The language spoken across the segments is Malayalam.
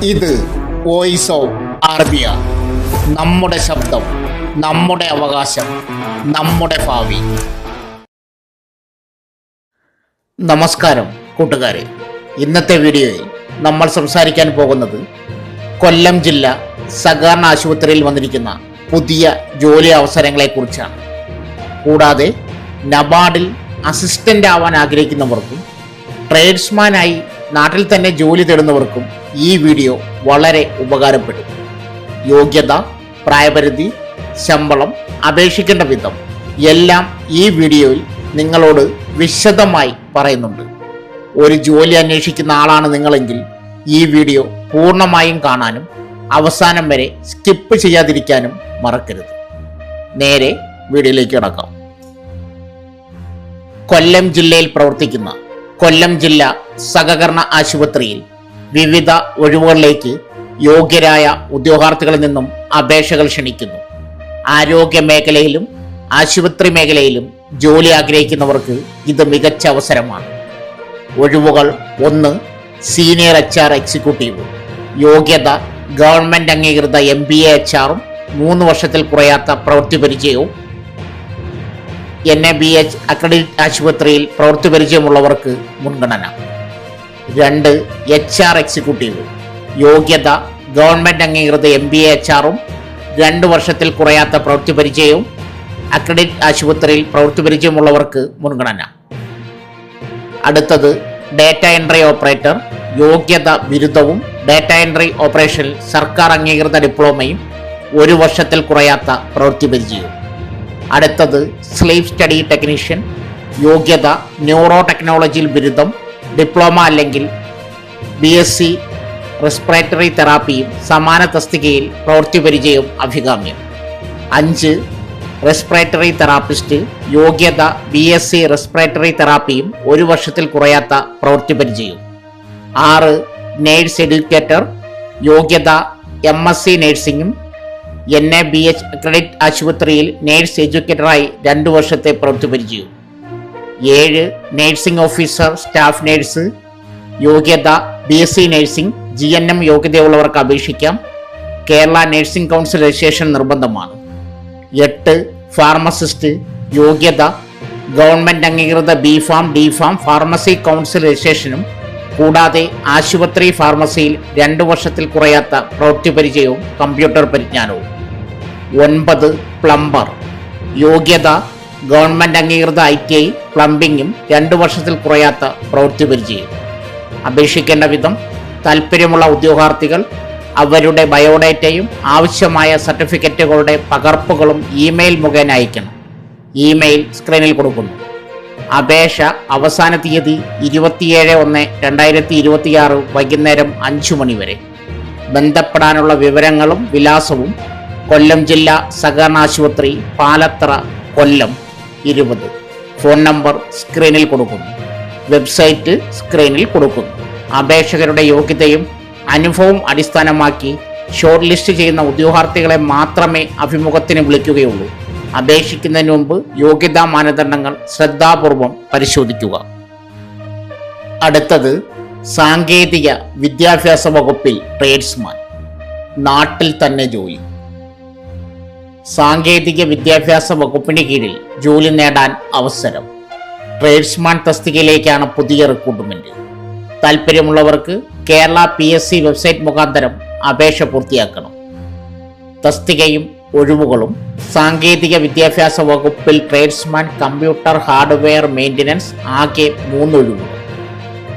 ഇത് വോയിസ് ഓഫ് അറബിയ. നമ്മുടെ ശബ്ദം, നമ്മുടെ അവകാശം, നമ്മുടെ ഭാവി. നമസ്കാരം കൂട്ടുകാരെ. ഇന്നത്തെ വീഡിയോയിൽ നമ്മൾ സംസാരിക്കാൻ പോകുന്നത് കൊല്ലം ജില്ല സഹകരണ ആശുപത്രിയിൽ വന്നിരിക്കുന്ന പുതിയ ജോലി അവസരങ്ങളെക്കുറിച്ചാണ്. കൂടാതെ നബാർഡിൽ അസിസ്റ്റൻ്റ് ആവാൻ ആഗ്രഹിക്കുന്നവർക്കും ട്രേഡ്സ്മാനായി നാട്ടിൽ തന്നെ ജോലി തേടുന്നവർക്കും ഈ വീഡിയോ വളരെ ഉപകാരപ്പെടും. യോഗ്യത, പ്രായപരിധി, ശമ്പളം, അപേക്ഷിക്കേണ്ട വിധം എല്ലാം ഈ വീഡിയോയിൽ നിങ്ങളോട് വിശദമായി പറയുന്നുണ്ട്. ഒരു ജോലി അന്വേഷിക്കുന്ന ആളാണ് നിങ്ങളെങ്കിൽ ഈ വീഡിയോ പൂർണ്ണമായും കാണാനും അവസാനം വരെ സ്കിപ്പ് ചെയ്യാതിരിക്കാനും മറക്കരുത്. നേരെ വീഡിയോയിലേക്ക് കടക്കാം. കൊല്ലം ജില്ലയിൽ പ്രവർത്തിക്കുന്ന കൊല്ലം ജില്ലാ സഹകരണ ആശുപത്രിയിൽ വിവിധ ഒഴിവുകളിലേക്ക് യോഗ്യരായ ഉദ്യോഗാർത്ഥികളിൽ നിന്നും അപേക്ഷകൾ ക്ഷണിക്കുന്നു. ആരോഗ്യ മേഖലയിലും ആശുപത്രി മേഖലയിലും ജോലി ആഗ്രഹിക്കുന്നവർക്ക് ഇത് മികച്ച അവസരമാണ്. ഒഴിവുകൾ: 1. Senior HR executive. യോഗ്യത: ഗവൺമെന്റ് അംഗീകൃത MBA HR-ഉം 3 വർഷത്തിൽ കുറയാത്ത പ്രവൃത്തി പരിചയവും. NABH അക്രഡിറ്റ് ആശുപത്രിയിൽ പ്രവൃത്തി പരിചയമുള്ളവർക്ക് മുൻഗണന. 2. HR executive. യോഗ്യത: ഗവൺമെന്റ് അംഗീകൃത MBA HR-ഉം 2 വർഷത്തിൽ കുറയാത്ത പ്രവൃത്തി പരിചയവും. അക്രഡിറ്റ് ആശുപത്രിയിൽ പ്രവൃത്തി പരിചയമുള്ളവർക്ക് മുൻഗണന. അടുത്തത് ഡേറ്റ എൻട്രി ഓപ്പറേറ്റർ. യോഗ്യത: ബിരുദവും ഡേറ്റ എൻട്രി ഓപ്പറേഷനിൽ സർക്കാർ അംഗീകൃത ഡിപ്ലോമയും 1 വർഷത്തിൽ കുറയാത്ത പ്രവൃത്തി പരിചയവും. അടുത്തത് സ്ലീപ്പ് സ്റ്റഡി ടെക്നീഷ്യൻ. യോഗ്യത: ന്യൂറോ ടെക്നോളജിയിൽ ബിരുദം, ഡിപ്ലോമ അല്ലെങ്കിൽ BSc റെസ്പിറേറ്ററി തെറാപ്പിയും സമാന തസ്തികയിൽ പ്രവൃത്തി പരിചയവും അഭികാമ്യം. 5. Respiratory therapist. യോഗ്യത: BSc റെസ്പിറേറ്ററി തെറാപ്പിയും 1 വർഷത്തിൽ കുറയാത്ത പ്രവൃത്തി പരിചയവും. 6. Nurse educator. യോഗ്യത: MSc നഴ്സിംഗും NABH അക്രഡിറ്റ് ആശുപത്രിയിൽ നേഴ്സ് എഡ്യൂക്കേറ്ററായി 2 വർഷത്തെ പ്രവൃത്തി പരിചയവും. 7. Nursing officer staff nurse. യോഗ്യത: BSc നഴ്സിംഗ്, GNM യോഗ്യതയുള്ളവർക്ക് അപേക്ഷിക്കാം. കേരള നഴ്സിംഗ് കൗൺസിൽ രജിസ്ട്രേഷൻ നിർബന്ധമാണ്. 8. ഫാർമസിസ്റ്റ്. യോഗ്യത: ഗവൺമെന്റ് അംഗീകൃത B.Pharm D.Pharm ഫാർമസി കൗൺസിൽ രജിസ്ട്രേഷനും കൂടാതെ ആശുപത്രി ഫാർമസിയിൽ 2 വർഷത്തിൽ കുറയാത്ത പ്രവൃത്തി പരിചയവും കമ്പ്യൂട്ടർ പരിജ്ഞാനവും. 9. പ്ലംബർ. യോഗ്യത: ഗവൺമെന്റ് അംഗീകൃത ITI പ്ലംബിങ്ങും 2 വർഷത്തിൽ കുറയാത്ത പ്രവൃത്തി പരിചയവും. അപേക്ഷിക്കേണ്ട വിധം: താൽപ്പര്യമുള്ള ഉദ്യോഗാർത്ഥികൾ അവരുടെ ബയോഡേറ്റയും ആവശ്യമായ സർട്ടിഫിക്കറ്റുകളുടെ പകർപ്പുകളും ഇമെയിൽ മുഖേന അയക്കണം. ഇമെയിൽ സ്ക്രീനിൽ കൊടുക്കുന്നു. അപേക്ഷ അവസാന തീയതി 27/1/2026 വൈകുന്നേരം 5 മണി വരെ. ബന്ധപ്പെടാനുള്ള വിവരങ്ങളും വിലാസവും: കൊല്ലം ജില്ലാ സഹകരണ ആശുപത്രി, പാലത്തറ, കൊല്ലം 20. ഫോൺ നമ്പർ സ്ക്രീനിൽ കൊടുക്കുന്നു. വെബ്സൈറ്റ് സ്ക്രീനിൽ കൊടുക്കുന്നു. അപേക്ഷകരുടെ യോഗ്യതയും അനുഭവവും അടിസ്ഥാനമാക്കി ഷോർട്ട് ലിസ്റ്റ് ചെയ്യുന്ന ഉദ്യോഗാർത്ഥികളെ മാത്രമേ അഭിമുഖത്തിന് വിളിക്കുകയുള്ളൂ. അപേക്ഷിക്കുന്നതിന് മുമ്പ് യോഗ്യതാ മാനദണ്ഡങ്ങൾ ശ്രദ്ധാപൂർവം പരിശോധിക്കുക. അടുത്തത് സാങ്കേതിക വിദ്യാഭ്യാസ വകുപ്പിൽ ട്രേഡ്സ്മാൻ. നാട്ടിൽ തന്നെ ജോലി. സാങ്കേതിക വിദ്യാഭ്യാസ വകുപ്പിന് കീഴിൽ ജോലി നേടാൻ അവസരം. ട്രേഡ്സ്മാൻ തസ്തികയിലേക്കാണ് പുതിയ റിക്രൂട്ട്മെന്റ്. താൽപ്പര്യമുള്ളവർക്ക് കേരള PSC വെബ്സൈറ്റ് മുഖാന്തരം അപേക്ഷ പൂർത്തിയാക്കണം. തസ്തികയും ഒഴിവുകളും: സാങ്കേതിക വിദ്യാഭ്യാസ വകുപ്പിൽ ട്രേഡ്സ്മാൻ കമ്പ്യൂട്ടർ ഹാർഡ്വെയർ മെയിൻ്റനൻസ്, ആകെ 3 ഒഴിവുകൾ.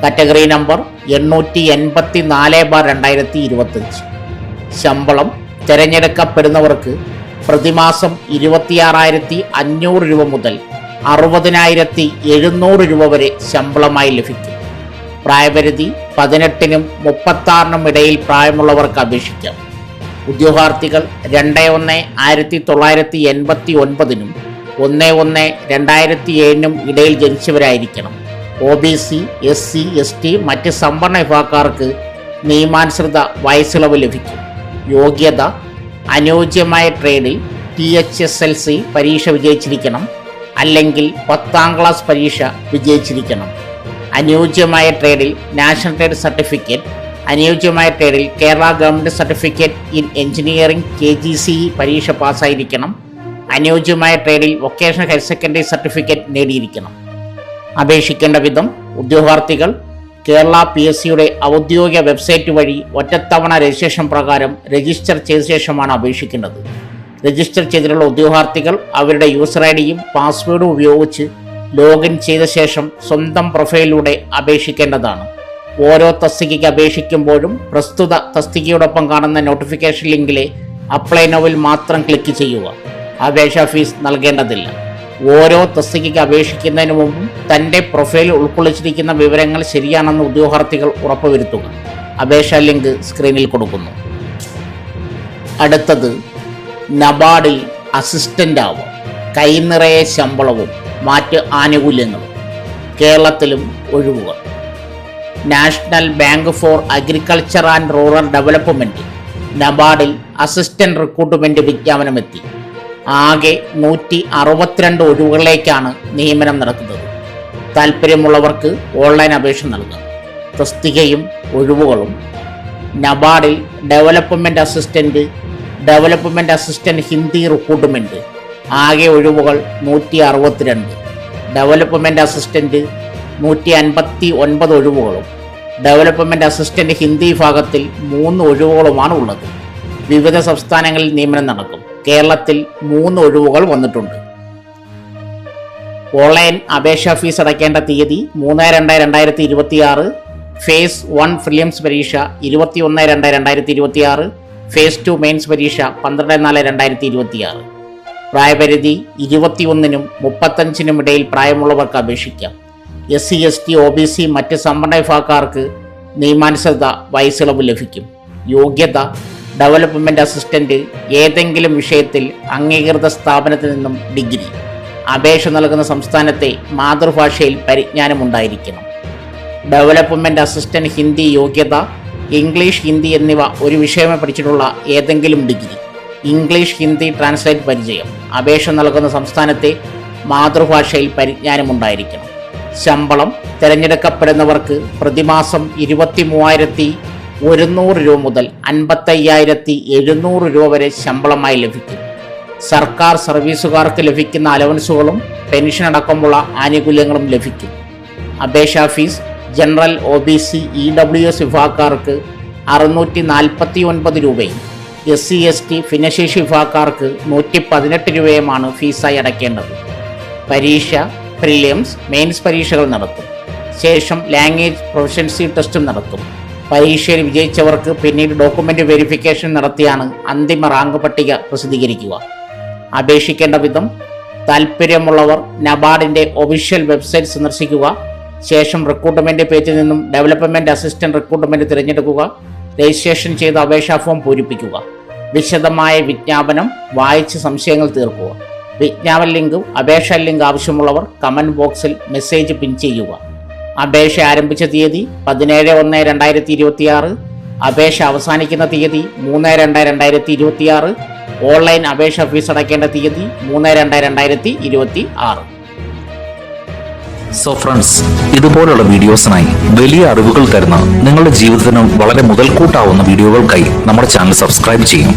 Category number 884/2025. ശമ്പളം: തിരഞ്ഞെടുക്കപ്പെടുന്നവർക്ക് പ്രതിമാസം 26,500 രൂപ മുതൽ 60,700 രൂപ വരെ ശമ്പളമായി ലഭിക്കും. പ്രായപരിധി 18-നും 36-നും ഇടയിൽ പ്രായമുള്ളവർക്ക് അപേക്ഷിക്കാം. ഉദ്യോഗാർത്ഥികൾ 2/1/1989-നും 1/1/2007-നും ഇടയിൽ ജനിച്ചവരായിരിക്കണം. OBC, SC, ST മറ്റ് സംവരണ വിഭാഗക്കാർക്ക് നിയമാനുസൃത വയസ്സിളവ് ലഭിക്കും. യോഗ്യത: അനുയോജ്യമായ ട്രേഡിൽ THSLC പരീക്ഷ വിജയിച്ചിരിക്കണം, അല്ലെങ്കിൽ 10ാം ക്ലാസ് പരീക്ഷ വിജയിച്ചിരിക്കണം. അനുയോജ്യമായ ട്രേഡിൽ നാഷണൽ ട്രേഡ് സർട്ടിഫിക്കറ്റ്, അനുയോജ്യമായ ട്രേഡിൽ Kerala government certificate in engineering KGCE പരീക്ഷ പാസ്സായിരിക്കണം. അനുയോജ്യമായ ട്രേഡിൽ വൊക്കേഷണൽ ഹയർ സെക്കൻഡറി സർട്ടിഫിക്കറ്റ് നേടിയിരിക്കണം. അപേക്ഷിക്കേണ്ട വിധം ഉദ്യോഗാർത്ഥികൾ കേരള PSCയുടെ ഔദ്യോഗിക വെബ്സൈറ്റ് വഴി ഒറ്റത്തവണ രജിസ്ട്രേഷൻ പ്രകാരം രജിസ്റ്റർ ചെയ്ത ശേഷമാണ് അപേക്ഷിക്കേണ്ടത്. രജിസ്റ്റർ ചെയ്തിട്ടുള്ള ഉദ്യോഗാർത്ഥികൾ അവരുടെ യൂസർ ഐഡിയും പാസ്വേഡും ഉപയോഗിച്ച് ലോഗിൻ ചെയ്ത ശേഷം സ്വന്തം പ്രൊഫൈലിലൂടെ അപേക്ഷിക്കേണ്ടതാണ്. ഓരോ തസ്തികയ്ക്ക് അപേക്ഷിക്കുമ്പോഴും പ്രസ്തുത തസ്തികയോടൊപ്പം കാണുന്ന നോട്ടിഫിക്കേഷൻ ലിങ്കിലെ അപ്ലൈ നൗവിൽ മാത്രം ക്ലിക്ക് ചെയ്യുക. അപേക്ഷാ ഫീസ് നൽകേണ്ടതില്ല. ഓരോ തസ്തികയ്ക്ക് അപേക്ഷിക്കുന്നതിന് മുമ്പും തൻ്റെ പ്രൊഫൈൽ ഉൾക്കൊള്ളിച്ചിരിക്കുന്ന വിവരങ്ങൾ ശരിയാണെന്ന് ഉദ്യോഗാർത്ഥികൾ ഉറപ്പുവരുത്തുക. അപേക്ഷാ ലിങ്ക് സ്ക്രീനിൽ കൊടുക്കുന്നു. അടുത്തത് നബാർഡിൽ അസിസ്റ്റൻ്റ് ആവും. കൈനിറയെ ശമ്പളവും മറ്റ് ആനുകൂല്യങ്ങളും. കേരളത്തിലും ഒഴിവുകൾ. National bank for agriculture and rural development നബാർഡിൽ അസിസ്റ്റൻ്റ് റിക്രൂട്ട്മെൻറ്റ് വിജ്ഞാപനമെത്തി. ആകെ 162 ഒഴിവുകളിലേക്കാണ് നിയമനം നടക്കുന്നത്. താൽപ്പര്യമുള്ളവർക്ക് ഓൺലൈൻ അപേക്ഷ നൽകാം. തസ്തികയും ഒഴിവുകളും. നബാർഡിൽ ഡെവലപ്മെൻറ്റ് അസിസ്റ്റൻ്റ് ഹിന്ദി റിക്രൂട്ട്മെൻറ്റ്. ആകെ ഒഴിവുകൾ 162. ഡെവലപ്മെൻറ്റ് അസിസ്റ്റൻ്റ് 159 ഒഴിവുകളും. ഡെവലപ്മെൻറ്റ് അസിസ്റ്റൻ്റ് ഹിന്ദി വിഭാഗത്തിൽ 3 ഒഴിവുകളുമാണ് ഉള്ളത്. വിവിധ സംസ്ഥാനങ്ങളിൽ നിയമനം നടക്കും. കേരളത്തിൽ 3 ഒഴിവുകൾ വന്നിട്ടുണ്ട്. ഓൺലൈൻ അപേക്ഷാ ഫീസ് അടയ്ക്കേണ്ട തീയതി 3/2/2026. ഫേസ് 1 പ്രിലിംസ് പരീക്ഷ 21/2/2026. ഫേസ് 2 മെയിൻസ് പരീക്ഷ 12/4/2026. പ്രായപരിധി 21-നും 35-നും ഇടയിൽ പ്രായമുള്ളവർക്ക് അപേക്ഷിക്കാം. SC ST OBC മറ്റ് സംവരണ വിഭാഗക്കാർക്ക് നിയമാനുസൃത വയസ്സിളവ് ലഭിക്കും. യോഗ്യത ഡെവലപ്മെൻറ്റ് അസിസ്റ്റൻ്റ് ഏതെങ്കിലും വിഷയത്തിൽ അംഗീകൃത സ്ഥാപനത്തിൽ നിന്നും ഡിഗ്രി. അപേക്ഷ നൽകുന്ന സംസ്ഥാനത്തെ മാതൃഭാഷയിൽ പരിജ്ഞാനമുണ്ടായിരിക്കണം. ഡെവലപ്മെൻറ്റ് അസിസ്റ്റൻ്റ് ഹിന്ദി യോഗ്യത ഇംഗ്ലീഷ്, ഹിന്ദി എന്നിവ ഒരു വിഷയമേ പഠിച്ചിട്ടുള്ള ഏതെങ്കിലും ഡിഗ്രി. ഇംഗ്ലീഷ് ഹിന്ദി ട്രാൻസ്ലേറ്റ് പരിചയം. അപേക്ഷ നൽകുന്ന സംസ്ഥാനത്തെ മാതൃഭാഷയിൽ പരിജ്ഞാനമുണ്ടായിരിക്കണം. ശമ്പളം തിരഞ്ഞെടുക്കപ്പെടുന്നവർക്ക് പ്രതിമാസം 23,100 രൂപ മുതൽ 55,700 രൂപ വരെ ശമ്പളമായി ലഭിക്കും. സർക്കാർ സർവീസുകാർക്ക് ലഭിക്കുന്ന അലവൻസുകളും പെൻഷൻ അടക്കമുള്ള ആനുകൂല്യങ്ങളും ലഭിക്കും. അപേക്ഷാ ഫീസ് ജനറൽ OBC EWS വിഭാഗക്കാർക്ക് 649 രൂപയും SC ST ഭിന്നശേഷി വിഭാഗക്കാർക്ക് 118 രൂപയുമാണ് ഫീസായി അടയ്ക്കേണ്ടത്. പരീക്ഷ പ്രിലിംസ്, മെയിൻസ് പരീക്ഷകൾ നടത്തും. ശേഷം ലാംഗ്വേജ് പ്രൊഫഷൻസി ടെസ്റ്റും നടത്തും. പരീക്ഷയിൽ വിജയിച്ചവർക്ക് പിന്നീട് ഡോക്യുമെൻ്റ് വെരിഫിക്കേഷൻ നടത്തിയാണ് അന്തിമ റാങ്ക് പട്ടിക പ്രസിദ്ധീകരിക്കുക. അപേക്ഷിക്കേണ്ട വിധം താൽപ്പര്യമുള്ളവർ നബാർഡിൻ്റെ ഒഫീഷ്യൽ വെബ്സൈറ്റ് സന്ദർശിക്കുക. ശേഷം റിക്രൂട്ട്മെൻറ്റ് പേജിൽ നിന്നും ഡെവലപ്മെൻറ്റ് അസിസ്റ്റൻ്റ് റിക്രൂട്ട്മെൻറ്റ് തിരഞ്ഞെടുക്കുക. രജിസ്ട്രേഷൻ ചെയ്ത അപേക്ഷാ ഫോം പൂരിപ്പിക്കുക. വിശദമായ വിജ്ഞാപനം വായിച്ച് സംശയങ്ങൾ തീർക്കുക. വിജ്ഞാപന ലിങ്കും അപേക്ഷാ ലിങ്ക് ആവശ്യമുള്ളവർ കമൻറ്റ് ബോക്സിൽ മെസ്സേജ് പിൻ ചെയ്യുക. അപേക്ഷ ആരംഭിച്ച തീയതി 17/1/2026. അപേക്ഷ അവസാനിക്കുന്ന തീയതി 3/2/2026. ഓൺലൈൻ അപേക്ഷ ഫീസ് അടയ്ക്കേണ്ട തീയതി 3/2/2026. സോ ഫ്രണ്ട്സ്, ഇതുപോലുള്ള വീഡിയോസിനായി വലിയ അറിവുകൾ തരുന്ന നിങ്ങളുടെ ജീവിതത്തിന് വളരെ മുതൽക്കൂട്ടാവുന്ന വീഡിയോകൾക്കായി നമ്മുടെ ചാനൽ സബ്സ്ക്രൈബ് ചെയ്യും.